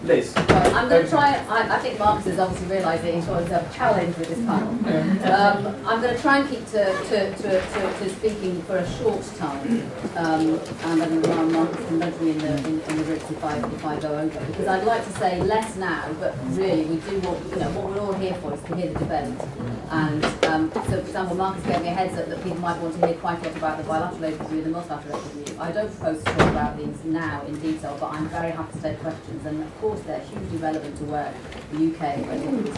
Liz. Well, I'm going to try, I think Marcus has obviously realised that he's got himself a challenge with this panel. I'm going to try and keep to speaking for a short time, and then Marcus can nudge me in the groups if I go over, because I'd like to say less now, but really we do want, what we're all here for is to hear the debate. And so, for example, Marcus gave me a heads up that people might want to hear quite a lot about the bilateral aid review and the multilateral aid review. I don't propose to talk about these now in detail, but I'm very happy to take questions, and of course they're hugely relevant to where the UK is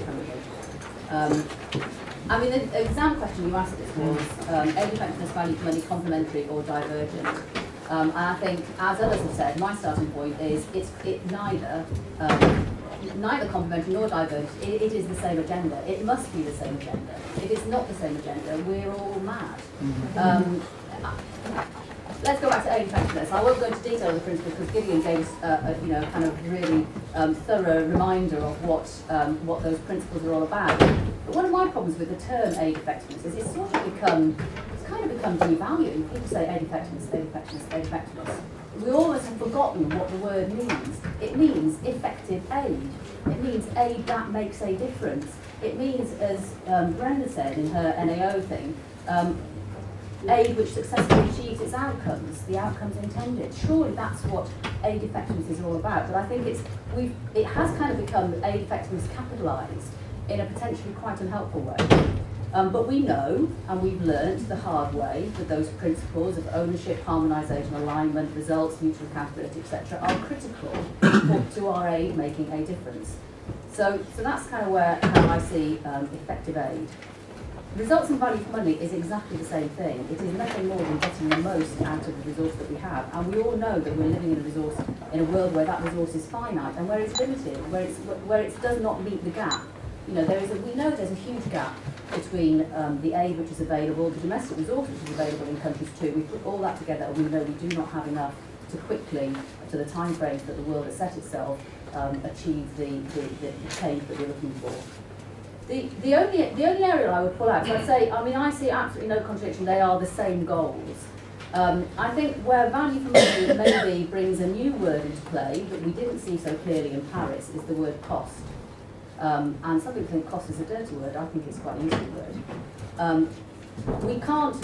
currently. I mean, the exam question you asked us was aid effectiveness, value for money, complementary or divergent. And I think, as others have said, my starting point is it's neither complementary nor divergent. It is the same agenda. It must be the same agenda. If it's not the same agenda, we're all mad. Let's go back to aid effectiveness. I won't go into detail of the principles because Gideon gave us a kind of really thorough reminder of what those principles are all about. But one of my problems with the term aid effectiveness is it's kind of become devalued. People say aid effectiveness, aid effectiveness, aid effectiveness. We almost have forgotten what the word means. It means effective aid. It means aid that makes a difference. It means, as Brenda said in her NAO thing, aid which successfully achieves its outcomes, the outcomes intended. Surely that's what aid effectiveness is all about. But I think it has kind of become aid effectiveness capitalised in a potentially quite unhelpful way. But we know, and we've learnt the hard way, that those principles of ownership, harmonisation, alignment, results, mutual accountability, etc., are critical to our aid making a difference. So that's kind of how I see effective aid. Results and value for money is exactly the same thing. It is nothing more than getting the most out of the resource that we have. And we all know that we're living in a world where that resource is finite and where it's limited, where it does not meet the gap. We know there's a huge gap between the aid which is available, the domestic resource which is available in countries too. We put all that together and we know we do not have enough to quickly, to the time frames that the world has set itself, achieve the change that we're looking for. The only area I would pull out, so I see absolutely no contradiction, they are the same goals. I think where value for money maybe brings a new word into play that we didn't see so clearly in Paris is the word cost. And some people think cost is a dirty word. I think it's quite a useful word. We can't.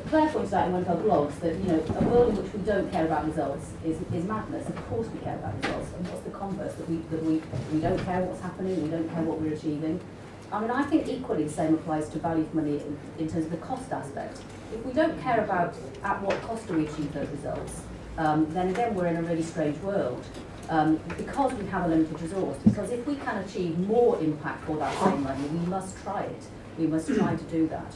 Claire pointed out in one of her blogs that a world in which we don't care about results is madness. Of course we care about results. And what's the converse? That we don't care what's happening. We don't care what we're achieving. I mean, I think equally the same applies to value for money in terms of the cost aspect. If we don't care about at what cost do we achieve those results, then again we're in a really strange world. Because we have a limited resource, because if we can achieve more impact for that same money, we must try it. We must try to do that.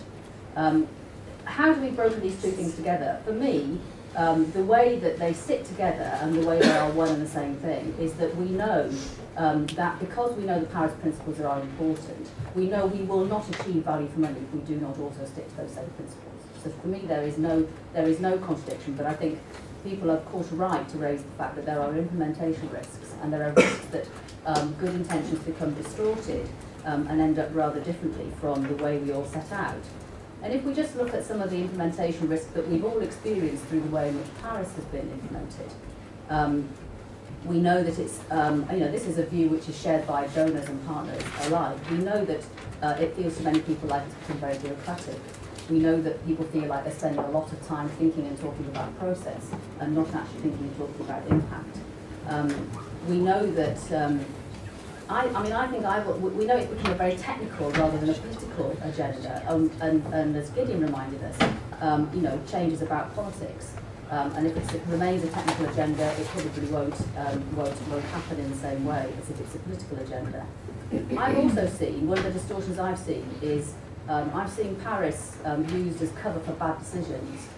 How do we broker these two things together? For me, the way that they sit together and the way they are one and the same thing is that we know that because we know the Paris principles are important, we know we will not achieve value for money if we do not also stick to those same principles. So for me, there is no contradiction, but I think people are, of course, right to raise the fact that there are implementation risks, and there are risks that good intentions become distorted and end up rather differently from the way we all set out. And if we just look at some of the implementation risks that we've all experienced through the way in which Paris has been implemented, we know that it's, this is a view which is shared by donors and partners alike. We know that it feels to many people like it's become very bureaucratic. We know that people feel like they're spending a lot of time thinking and talking about process and not actually thinking and talking about impact. We know that, we know it's become a very technical rather than a political agenda. And as Gideon reminded us, change is about politics. And if it remains a technical agenda, it probably won't happen in the same way as if it's a political agenda. I've also seen, one of the distortions I've seen is, I've seen Paris used as cover for bad decisions.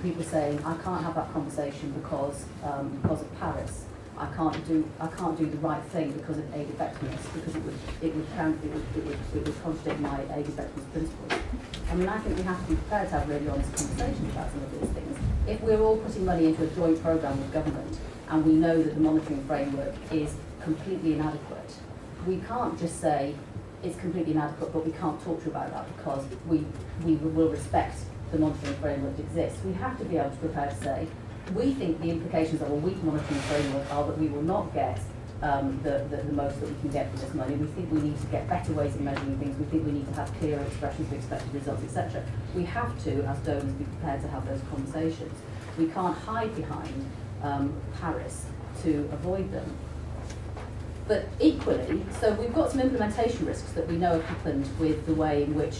People saying, I can't have that conversation because of Paris. I can't do the right thing because of aid effectiveness, because it would contradict my aid effectiveness principles. I mean, I think we have to be prepared to have really honest conversations about some of these things. If we're all putting money into a joint programme with government and we know that the monitoring framework is completely inadequate, we can't just say it's completely inadequate, but we can't talk to you about that because we will respect the monitoring framework that exists. We have to be able to prepare to say, we think the implications of a weak monitoring framework are that we will not get the most that we can get from this money. We think we need to get better ways of measuring things. We think we need to have clearer expressions of expected results, etc. We have to, as donors, be prepared to have those conversations. We can't hide behind Paris to avoid them. But equally, so we've got some implementation risks that we know have happened with the way in which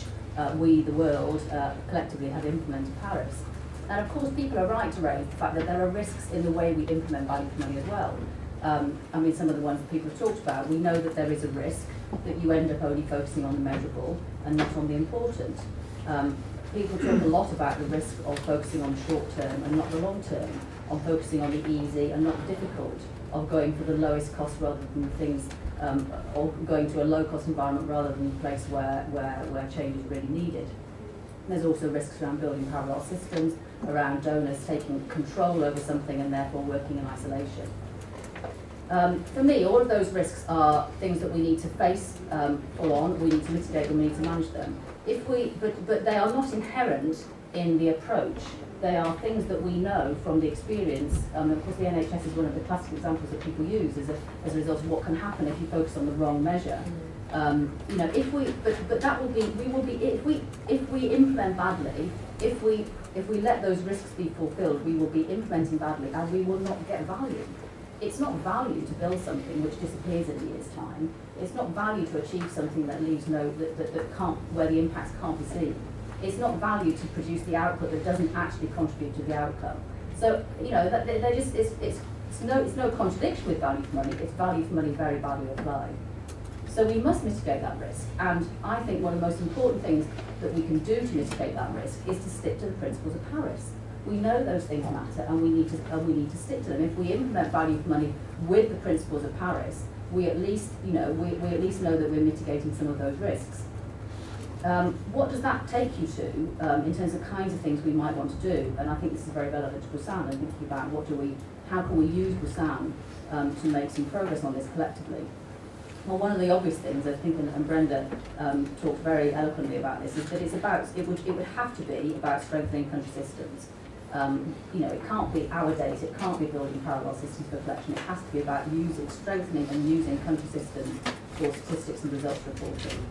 we, the world, collectively have implemented Paris. And of course, people are right to raise the fact that there are risks in the way we implement value for money as well. I mean, some of the ones that people have talked about, we know that there is a risk that you end up only focusing on the measurable and not on the important. People talk a lot about the risk of focusing on the short term and not the long term, on focusing on the easy and not the difficult, of going for the lowest cost rather than the things, or going to a low cost environment rather than a place where change is really needed. There's also risks around building parallel systems, around donors taking control over something and therefore working in isolation. For me, all of those risks are things that we need to face full on, we need to mitigate them, we need to manage them. But they are not inherent in the approach. They are things that we know from the experience. Of course, the NHS is one of the classic examples that people use as a result of what can happen if you focus on the wrong measure. You know, but that will be, if we implement badly, if we let those risks be fulfilled, we will be implementing badly and we will not get value. It's not value to build something which disappears in a year's time. It's not value to achieve something that leaves that can't, where the impacts can't be seen. It's not value to produce the output that doesn't actually contribute to the outcome. So, you know, they're just, it's no contradiction with value for money. It's value for money very badly applied. So we must mitigate that risk. And I think one of the most important things that we can do to mitigate that risk is to stick to the principles of Paris. We know those things matter, and we need to stick to them. If we implement value for money with the principles of Paris, we at least, you know, we at least know that we're mitigating some of those risks. What does that take you to in terms of kinds of things we might want to do? And I think this is very relevant to Busan and thinking about how can we use Busan to make some progress on this collectively. Well, one of the obvious things, I think, and Brenda talked very eloquently about this, is that it would have to be about strengthening country systems. You know, it can't be our data, it can't be building parallel systems for collection, it has to be about strengthening and using country systems for statistics and results reporting.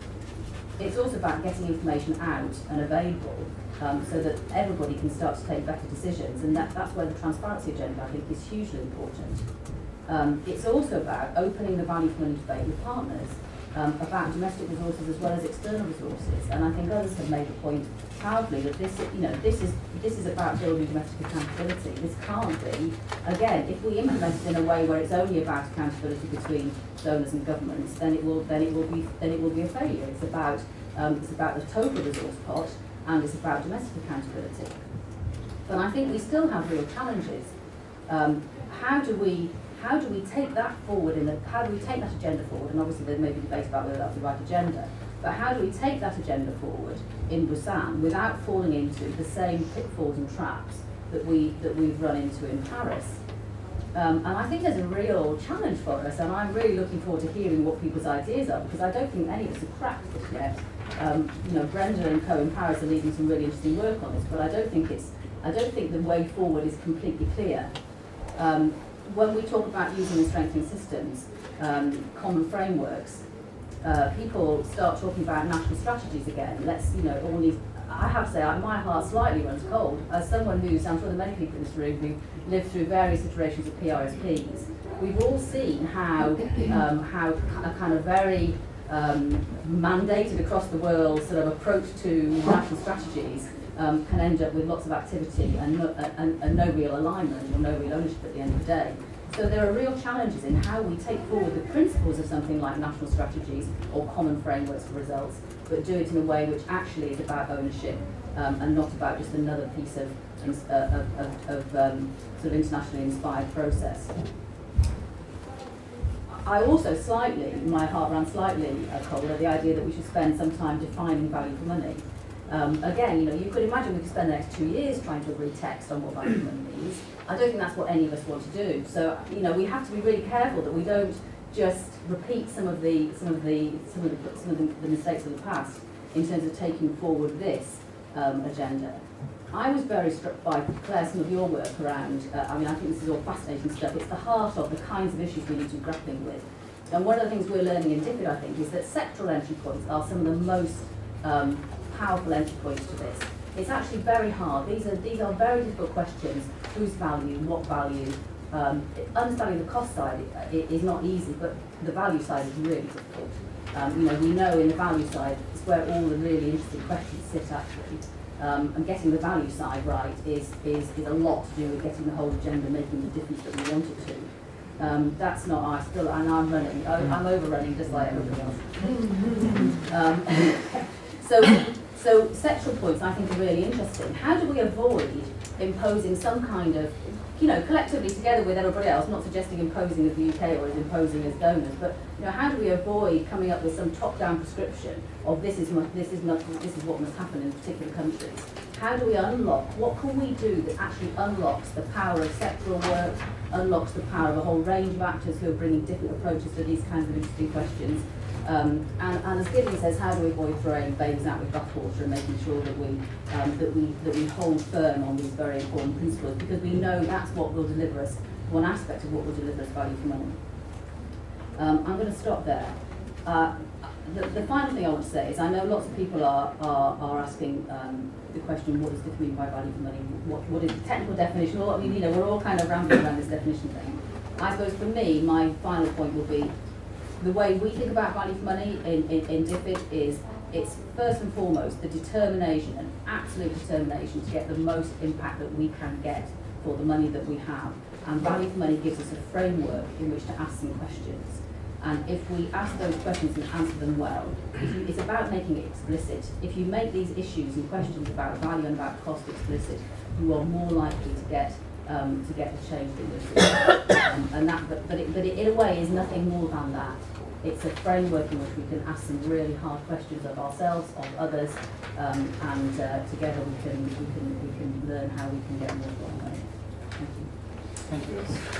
It's also about getting information out and available so that everybody can start to take better decisions, and that's where the transparency agenda, I think, is hugely important. It's also about opening the value for money debate with partners about domestic resources as well as external resources, and I think others have made the point powerfully that this is about building domestic accountability. This can't be, again, if we implement it in a way where it's only about accountability between donors and governments, then it will be a failure. It's about the total resource pot, and it's about domestic accountability. But I think we still have real challenges. How do we take that forward? How do we take that agenda forward? And obviously there may be debate about whether that's the right agenda. But how do we take that agenda forward in Busan without falling into the same pitfalls and traps that we've run into in Paris? And I think there's a real challenge for us, and I'm really looking forward to hearing what people's ideas are, because I don't think any of us have cracked this yet. You know, Brenda and co in Paris are leading some really interesting work on this, but I don't think the way forward is completely clear. When we talk about using and strengthening systems, common frameworks, people start talking about national strategies again. I have to say, my heart slightly runs cold. As someone I'm sure there are many people in this room who lived through various iterations of PRSPs, we've all seen how a kind of very mandated across the world sort of approach to national strategies can end up with lots of activity and no real alignment or no real ownership at the end of the day. So there are real challenges in how we take forward the principles of something like national strategies or common frameworks for results, but do it in a way which actually is about ownership and not about just another piece of sort of internationally inspired process. I also my heart ran slightly cold at the idea that we should spend some time defining value for money. Again, you could imagine we could spend the next 2 years trying to agree text on what value for money means. I don't think that's what any of us want to do. So, we have to be really careful that we don't just repeat some of the mistakes of the past in terms of taking forward this agenda. I was very struck by, Claire, some of your work around, I mean, I think this is all fascinating stuff. It's the heart of the kinds of issues we need to be grappling with. And one of the things we're learning in DFID, I think, is that sectoral entry points are some of the most powerful entry points to this. It's actually very hard. These are very difficult questions. Whose value, what value? Understanding the cost side is not easy, but the value side is really difficult. We know in the value side it's where all the really interesting questions sit actually. And getting the value side right is a lot to do with getting the whole agenda making the difference that we want it to. That's not and I'm running. I'm overrunning just like everybody else. So sectoral points I think are really interesting. How do we avoid imposing some kind of, collectively together with everybody else, not suggesting imposing as the UK or as imposing as donors, but how do we avoid coming up with some top-down prescription of this is what must happen in particular countries? How do we unlock, what can we do that actually unlocks the power of sectoral work, unlocks the power of a whole range of actors who are bringing different approaches to these kinds of interesting questions? And as Gideon says, how do we avoid throwing babies out with bathwater and making sure that we hold firm on these very important principles, because we know that's what will deliver us, one aspect of what will deliver us value for money. I'm going to stop there. The final thing I want to say is I know lots of people are asking the question, what does this mean by value for money? What is the technical definition? Well, we're all kind of rambling around this definition thing. I suppose for me, my final point will be the way we think about value for money in DFID is it's first and foremost the determination, an absolute determination to get the most impact that we can get for the money that we have. And value for money gives us a framework in which to ask some questions. And if we ask those questions and answer them well, it's about making it explicit. If you make these issues and questions about value and about cost explicit, you are more likely to get the change that you're seeking. But it in a way is nothing more than that. It's a framework in which we can ask some really hard questions of ourselves, of others, and together we can learn how we can get more for our money. Thank you. Thank you.